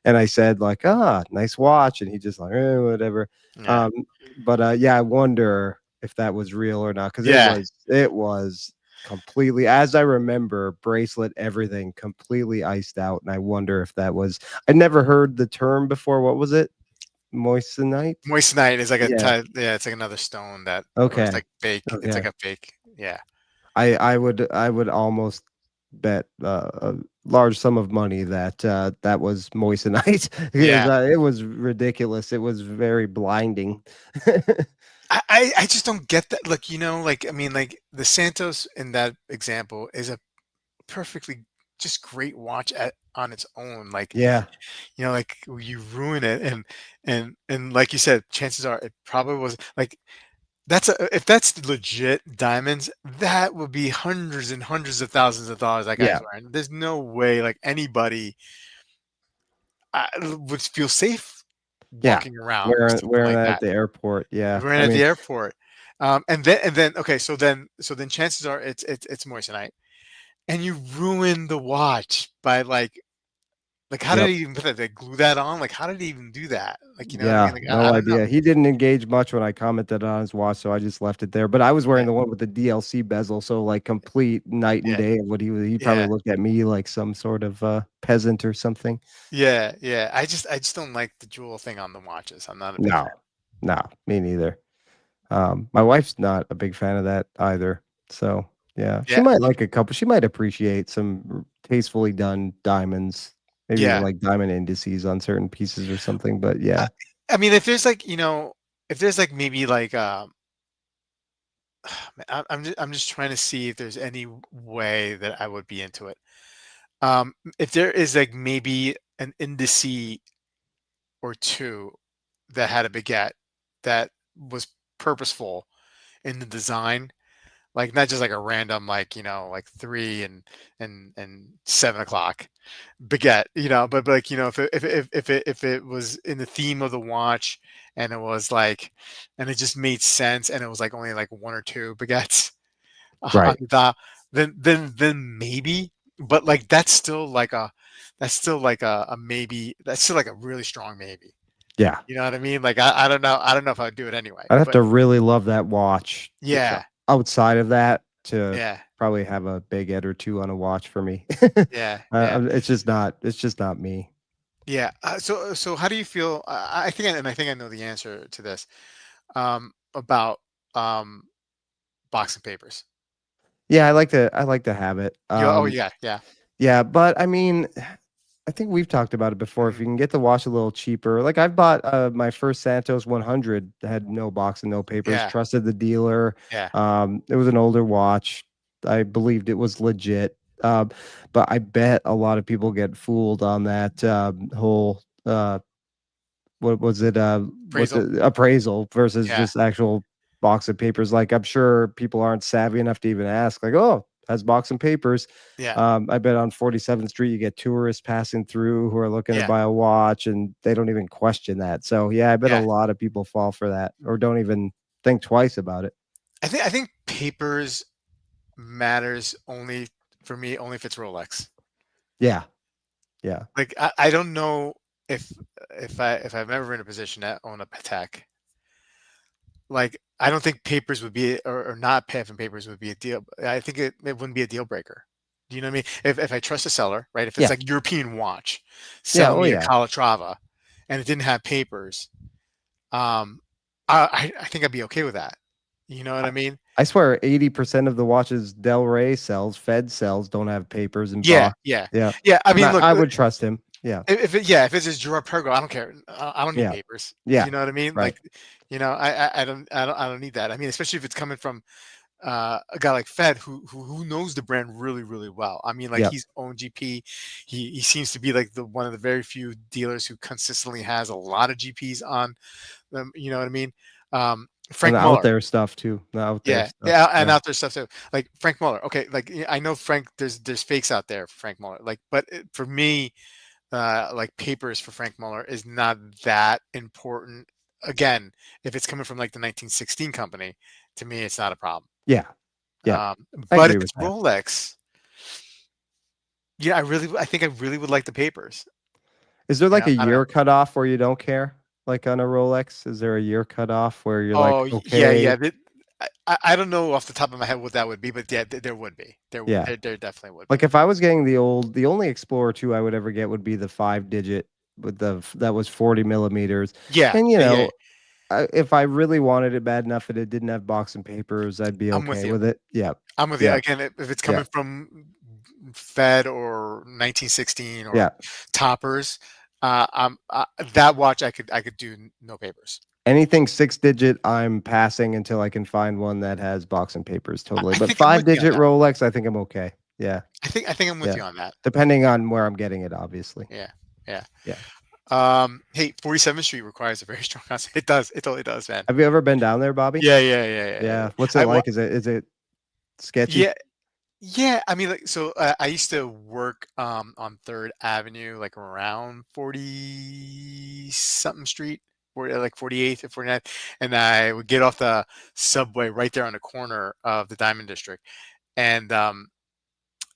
And I said like, "Ah, nice watch," and he just like, whatever. Yeah. Um, but yeah, I wonder if that was real or not because Yeah. it was completely, as I remember, bracelet, everything completely iced out, and I wonder if that was. I never heard the term before. What was it? Moissanite? Moissanite is like a Yeah. type. Yeah, it's like another stone that, or it's Okay. like fake. It's like Okay. a fake. Yeah. I would almost bet a large sum of money that that was moissanite because Yeah. it was ridiculous. It was very blinding. I just don't get that. Like, like, I mean, like the Santos in that example is a perfectly just great watch on its own. Like, Yeah, like you ruin it, and like you said, chances are it probably was like if that's legit diamonds, that would be hundreds and hundreds of thousands of dollars that guy's yeah, wearing. There's no way like anybody would feel safe yeah. walking around with something Wearing like that at that. the airport. Yeah, Ran I at mean, the airport. And then okay, so then chances are it's moissanite, and you ruin the watch by like how did yep. he even put that? They glue that on? Like how did he even do that? Like, you know what I mean? Yeah, Like I no don't know. idea. He didn't engage much when I commented on his watch, so I just left it there. But I was wearing Yeah, the one with the DLC bezel, so like complete night and yeah, day of what he was. He probably yeah, looked at me like some sort of peasant or something. yeah, yeah. I just don't like the jewel thing on the watches. I'm not a big fan. No, no, me neither. My wife's not a big fan of that either. So yeah, she Yeah, might like a couple. She might appreciate some tastefully done diamonds, maybe yeah. like diamond indices on certain pieces or something. But I, yeah, I mean, if there's like, if there's like maybe like I'm just trying to see if there's any way that I would be into it. If there is like maybe an indice or two that had a baguette that was purposeful in the design, like not just like a random like like 3 and 7 o'clock baguette, but like if it was in the theme of the watch, and it was like, and it just made sense, and it was like only like one or two baguettes on right. the top, then maybe. But like that's still like a maybe. That's still like a really strong maybe. Yeah, You know what I mean? Like I don't know. I don't know if I'd do it anyway. I'd have But to really love that watch. yeah, Outside of that, to yeah, probably have a baguette or two on a watch for me. yeah, yeah, It's just not. It's just not me. yeah. So how do you feel? I think I know the answer to this. About boxing papers. Yeah, I like to have it. Oh yeah, yeah, Yeah, but I mean, I think we've talked about it before. If mhm, you can get the watch a little cheaper, like I've bought my first Santos 100, had no box and no papers, yeah, trusted the dealer. yeah, It was an older watch. I believed it was legit. But I bet a lot of people get fooled on that whole what was it? What's appraisal. it? Appraisal versus Yeah, just actual box of papers. Like I'm sure people aren't savvy enough to even ask, like, oh, has box and papers. yeah, I bet on 47th Street you get tourists passing through who are looking to yeah, buy a watch and they don't even question that. So yeah, I bet a yeah. lot of people fall for that or don't even think twice about it. I think papers matters only for me only if it's Rolex. Yeah, yeah, Like I don't know if if I've ever in a position to own a Patek. Like I don't think papers would be, or not having papers would be a deal. I think it wouldn't be a deal breaker. Do you know what I mean? If I trust a seller, right? If it's yeah, like European watch, yeah. selling Oh me a yeah, Calatrava, and it didn't have papers, um, I think I'd be okay with that. You know what I mean? I swear 80% of the watches Del Rey sells, Fed sells, don't have papers and Yeah, box. yeah, Yeah. yeah. I And mean, look, I would trust him. Yeah. if it's just Gerard Pergo, I don't care. I don't need Yeah. papers. Yeah. You know what I mean? Right. Like, I don't need that. I mean, especially if it's coming from a guy like Fed who knows the brand really really well. I mean, like Yeah. he's owned GP. He seems to be like the one of the very few dealers who consistently has a lot of GPs on them. You know what I mean? And Frank the out Muller. there stuff too. The out there Yeah, stuff. yeah, and Yeah. out there stuff too. Like Frank Muller. Okay, like I know Frank. There's fakes out there for Frank Muller. Like, but for me, like papers for Frank Muller is not that important. Again, if it's coming from like the 1916 company, to me, it's not a problem. Yeah. Yeah. Um, I but if agree with it's that. Rolex, yeah, I think I really would like the papers. Is there You like know, a I don't know. year cutoff where you don't care? Like on a Rolex? Is there a year cutoff where you're like, Oh, yeah, okay, yeah. I don't know off the top of my head what that would be, but yeah, there would be. yeah. There definitely would Like be. if I was getting the only Explorer 2 I would ever get would be the 5 digit with that was 40 millimeters. Yeah, And yeah. if I really wanted it bad enough and it didn't have box and papers, I'd be I'm with okay you. with it. Yeah. I'm with you. Yeah. Again, if it's Yeah. coming from Fed or 1916 or Yeah. toppers, that watch I could do no papers. Anything 6 digit, I'm passing until I can find one that has box and papers totally. I But think I'm five with you on digit that. Rolex, I think I'm okay. Yeah. I think I'm with Yeah. you on that. Depending on where I'm getting it, obviously. Yeah, yeah. Yeah. Hey, 47th Street requires a very strong concept. It does. It totally does, man. Have you ever been down there, Bobby? Yeah. Yeah. What's it I wa like? Is it sketchy? Yeah, yeah. I mean, like, so I used to work on Third Avenue, like around 40 something street, or like 48th or 49th, and I would get off the subway right there on the corner of the Diamond District, and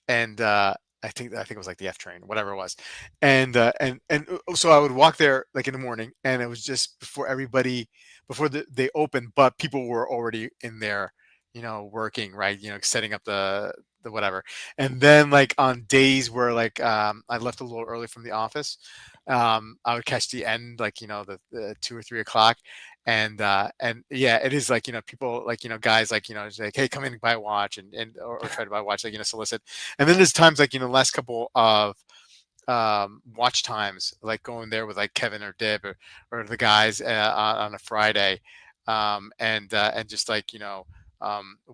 and I think it was like the F train, whatever it was, and so I would walk there like in the morning, and it was just before everybody before they opened, but people were already in there, working, right, setting up the whatever, and then like on days where like I left a little early from the office, I would catch the end, like the 2 or 3 o'clock, and yeah, it is like people like guys like just like, hey, come in and buy a watch, or try to buy a watch, like solicit, and then there's times like last couple of watch times, like going there with like Kevin or Dib, or the guys on a Friday, and just like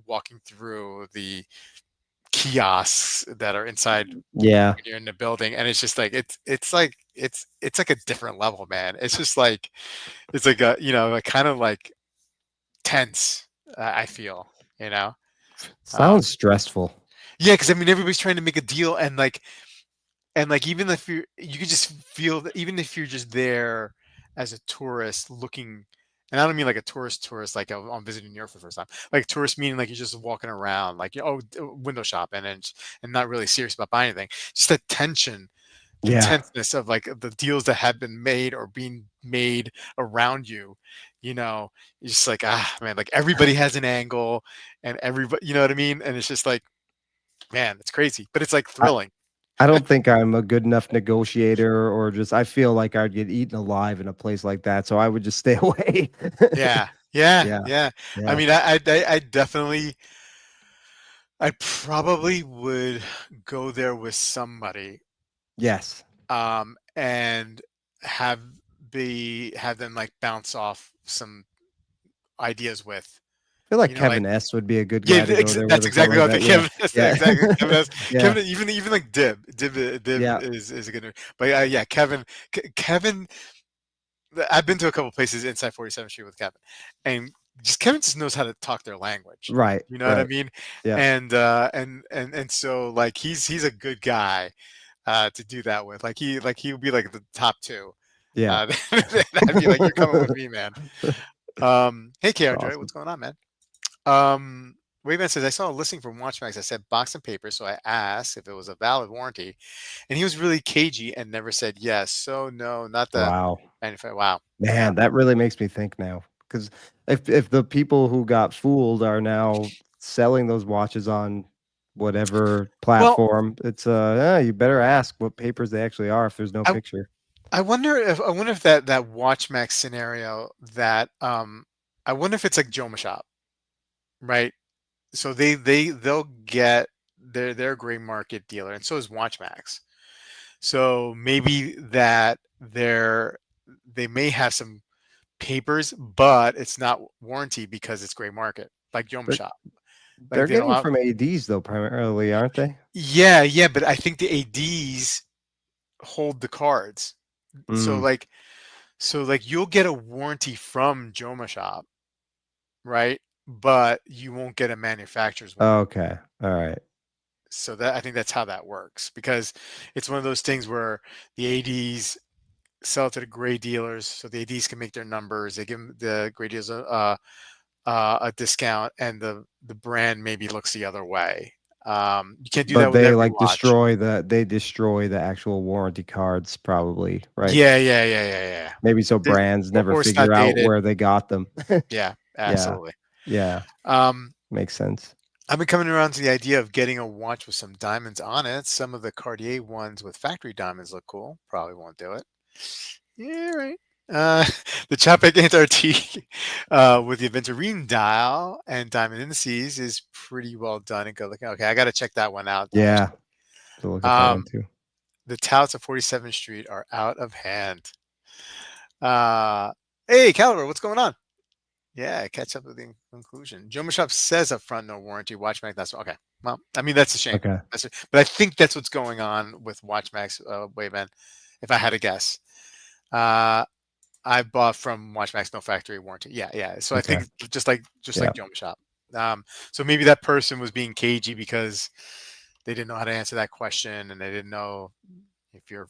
walking through the kiosks that are inside Yeah. when you're in the building, and it's just like it's like a different level, man. It's just like it's like a like kind of like tense. I feel um Sounds stressful. yeah, because I mean everybody's trying to make a deal, and like even if you can just feel that, even if you're just there as a tourist looking, and I don't mean like a tourist like I'm visiting New York for the first time, like tourist meaning like you're just walking around like window shopping, and not really serious about buying anything, just the tension, the Yeah. tenseness of like the deals that have been made or being made around you, you're just like, man, like everybody has an angle, and everybody, you know what I mean, and it's just like, man, it's crazy, but it's like I, thrilling. I don't think I'm a good enough negotiator or just I feel like I'd get eaten alive in a place like that, so I would just stay away. Yeah, yeah, Yeah. yeah. I Yeah. mean, I definitely, I probably would go there with somebody, Yes. and have have them like bounce off some ideas with, I feel like like, Kevin S would be a good yeah, guy to go there with that's or something exactly like what I that. think. Yeah. Kevin, that's Yeah. exactly Kevin. Yeah. Kevin, even like Dib Yeah. is a good, but yeah, Kevin. I've been to a couple places inside 47th Street with Kevin, and just Kevin just knows how to talk their language. Right. You know what I Right. mean? Yeah. And so like he's a good guy to do that with. He would be like the top two. Yeah. I'd be like, you're coming with me, man. Hey, That's KRJ, awesome. what's going on, man? Wayman says, I saw a listing for Watchmax. I said box and paper, so I asked if it was a valid warranty, and he was really cagey and never said yes. So no, not the Wow. manufacturer. Wow. Yeah. Man, that really makes me think now. Because if the people who got fooled are now selling those watches on whatever Well, platform, it's yeah, you better ask what papers they actually are if there's no I picture. I wonder if that Watchmax scenario, that I wonder if it's like Joma Shop. right? So they'll get they're a gray market dealer, and so is WatchMax. So maybe that they may have some papers, but it's not warranty because it's gray market, like Yoma They're Shop. Like they're they don't getting have, from ADs though, primarily, aren't they? yeah, yeah, but I think the ADs hold the cards. So Mm. like you'll get a warranty from Joma Shop, right? But you won't get a manufacturer's warranty. Okay. All right. So that I think that's how that works because it's one of those things where the ADs sell it to the gray dealers, so the ADs can make their numbers. They give the gray dealers a discount, and the brand maybe looks the other way. You can't do that But with they every like watch. destroy the actual warranty cards probably, right? Yeah, yeah, yeah, yeah, yeah. Maybe so brands never Or it's not figure out dated. where they got them. Yeah, Yeah. absolutely. Yeah. Um, Makes sense. I've been coming around to the idea of getting a watch with some diamonds on it. Some of the Cartier ones with factory diamonds look cool. Probably won't do it. Yeah, right. Uh, the Chapek Antarctique with the Aventurine dial and diamond indices is pretty well done and good looking. Okay, I got to check that one out Yeah. actually. To look at that one Um, too. the touts of 47th Street are out of hand. Uh, hey, Caliber, what's going on? Yeah, catch up with the conclusion. Joma Shop says up front no warranty. WatchMax, that's okay. Well, I mean that's a shame. Okay. But I think that's what's going on with WatchMax Wayman, if I had to guess. Uh, I bought from WatchMax no factory warranty. Yeah, yeah. So I Okay. think just like Yeah. Joma Shop. So maybe that person was being cagey because they didn't know how to answer that question and they didn't know if you're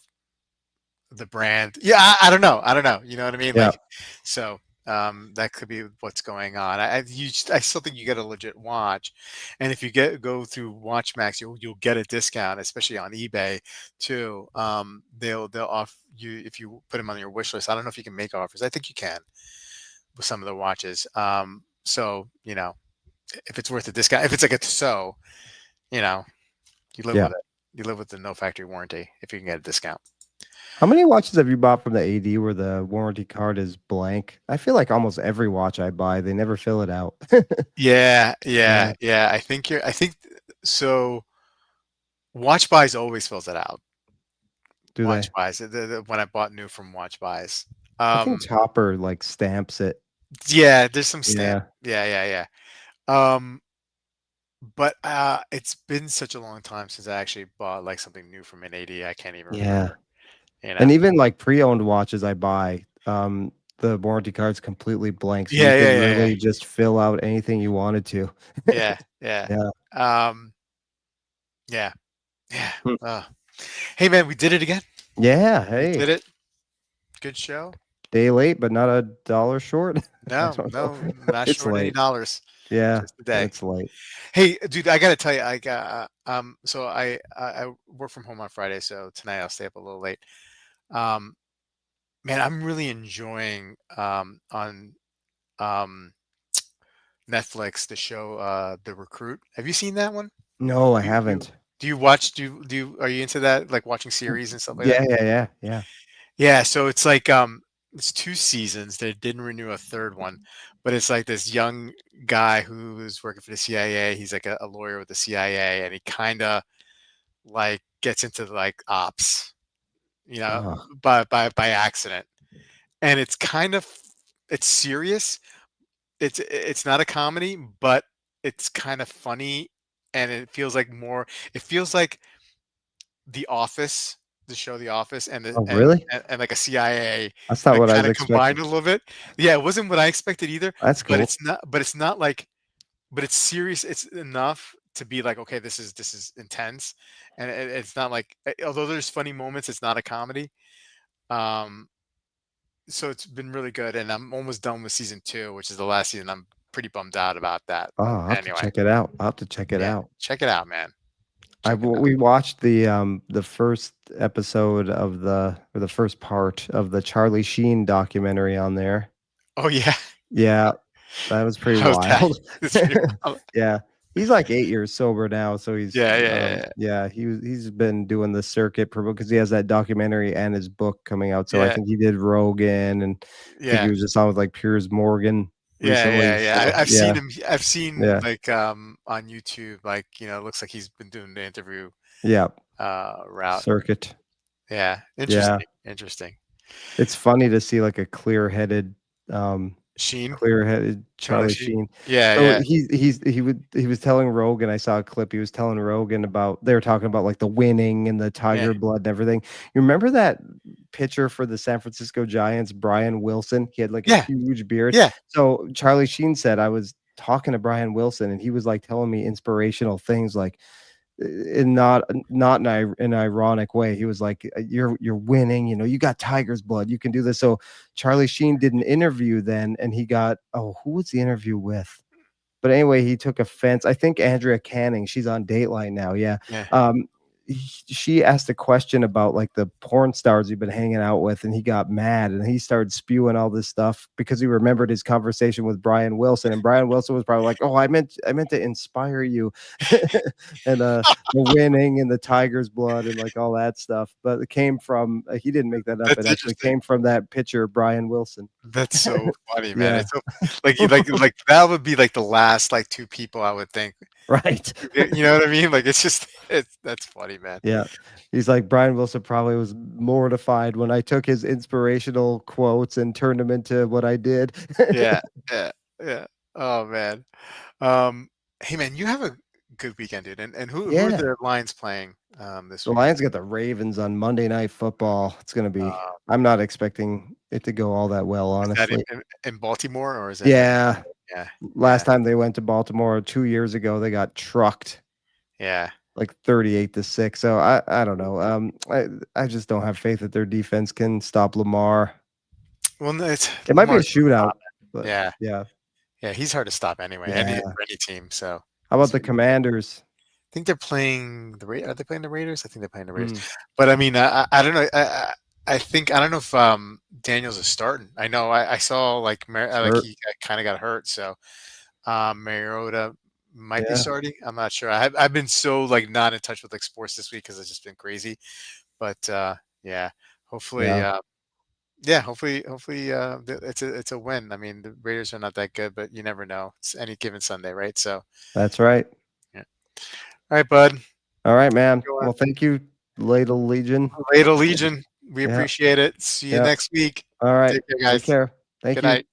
the brand. Yeah, I don't know. I don't know. You know what I mean? Yeah. Like, so that could be what's going on. I still think you get a legit watch, and if you go through WatchMax, you'll get a discount, especially on eBay too. They'll off you if you put them on your wish list. I don't know if you can make offers. I think you can with some of the watches. So if it's worth a discount, if it's like a so, you know, you live Yeah. with it. You live with the no factory warranty if you can get a discount. How many watches have you bought from the AD where the warranty card is blank? I feel like almost every watch I buy, they never fill it out. Yeah, Yeah. yeah, yeah. I think so. Watch Buys always fills it out. Do Watch they? Buys, when I bought new from Watch Buys. I think Chopper like stamps it. Yeah, there's some stamp. Yeah. Yeah, yeah, yeah. But it's been such a long time since I actually bought like something new from an AD. I can't even Yeah. remember. You And know. even like pre-owned watches I buy, the warranty card's completely blank, so you Yeah, could yeah, yeah, yeah, really just fill out anything you wanted to. yeah, yeah. Yeah. Um, yeah, yeah. Hmm. Uh, hey, man, we did it again. Yeah, We did hey, it. Good show. day late, but not a dollar short. I No, don't know. no, not It's short any late. dollars. Yeah, Just a day. it's late. Hey, dude, I gotta tell you, I got so I work from home on Friday, so tonight I'll stay up a little late. Um, man, I'm really enjoying on um Netflix the show The Recruit. Have you seen that one? No, I Do you haven't. do you watch do you are you into that like watching series and stuff like that? Yeah, yeah, yeah, yeah. Yeah, so it's like it's two seasons. They didn't renew a third one, but it's like this young guy who's working for the CIA. He's like a lawyer with the CIA, and he kind of like gets into like ops, you know, Oh, by accident. And it's kind of it's serious. It's not a comedy, but it's kind of funny, and it feels like more. It feels like The Office, the show The Office, and oh, really? like a CIA, That's not like what I was kind of combined expecting. a little bit. Yeah, it wasn't what I expected either, That's but cool. it's not. But it's not like. But it's serious. It's enough to be like, okay, this is intense, and it's not like. Although there's funny moments, it's not a comedy. Um, so it's been really good, and I'm almost done with season two, which is the last season. I'm pretty bummed out about that, Oh, but I'll have to anyway, check it out. I'll have to check it yeah, out. check it out, man. I Check it out. we watched the first episode of the first part of the Charlie Sheen documentary on there. Oh yeah, Yeah, that was pretty how's that? wild. It's pretty wild. Yeah. He's like 8 years sober now, so Yeah, yeah, yeah, yeah, he's been doing the circuit because he has that documentary and his book coming out, so I yeah, think he did Rogan, and I think he yeah, was just on with, like, Piers Morgan. Yeah, recently. yeah, yeah. So I've seen yeah, him. I've seen yeah, like on YouTube, like it looks like he's been doing the interview yeah. route. Circuit. Yeah, Yeah. interesting, interesting. It's funny to see like a um Sheen, clear-headed Charlie Charlie Sheen. Sheen. Yeah, So yeah, he was telling Rogan, I saw a clip, he was telling Rogan about they were talking about like the winning and the yeah, tiger blood and everything. You remember that pitcher for the San Francisco Giants, Brian Wilson? He had like a yeah, huge beard. yeah. So Charlie Sheen said I was talking to Brian Wilson and he was like telling me inspirational things like in not in an ironic way. He was like, you're winning, you know, you got tiger's blood, you can do this." So Charlie Sheen did an interview then, and he got oh, who was the interview with? But anyway, he took offense. I think Andrea Canning, she's on Dateline now. Yeah. Yeah. Um, she asked a question about like the porn stars he'd been hanging out with, and he got mad and he started spewing all this stuff because he remembered his conversation with Brian Wilson. And Brian Wilson was probably like, "Oh, I meant to inspire you," and the winning and the tiger's blood and like all that stuff. But it came from he didn't make that up. It That's actually interesting. came from that pitcher, Brian Wilson. That's so funny, man. Yeah. It's so like you like that would be like the last like two people I would think. Right. You know what I mean? Like it's just it's that's funny, man. Yeah. He's like, Brian Wilson probably was mortified when I took his inspirational quotes and turned them into what I did. Yeah, yeah, yeah. Oh man. Um, hey man, you have a good weekend, dude. And who are Yeah. the Lions playing this The weekend? Lions got the Ravens on Monday Night Football. It's gonna be Uh, I'm not expecting it to go all that well, is that honestly. in Baltimore or is it in Yeah. yeah, Last yeah, time they went to Baltimore 2 years ago, they got trucked yeah. like 38-6. So I don't know. I just don't have faith that their defense can stop Lamar. Well, no, it's It might be a Lamar's hard to shootout, stop. but Yeah, yeah. yeah, he's hard to stop anyway. Any Yeah. for any team. So How we'll about see the what he does. Commanders? I think they're playing the Ra Are they playing the Raiders? I think they're playing the Raiders. Hmm. But I mean, I don't know. I think I don't know if Daniels is starting. I know I saw like like Hurt. he kind of got hurt, so Mariota might be Yeah, starting. I'm not sure. I've been so like not in touch with like sports this week because it's just been crazy. But yeah, hopefully, yeah, yeah, hopefully, it's a win. I mean, the Raiders are not that good, but you never know. It's any given Sunday, right? So that's right. yeah. All right, bud. All right, man. Go on. Well, thank you, Ladle Legion. Later, Legion. We Yeah, appreciate it. See you yeah. next week. All right. Take care, Take guys. care. Thank Good you. night.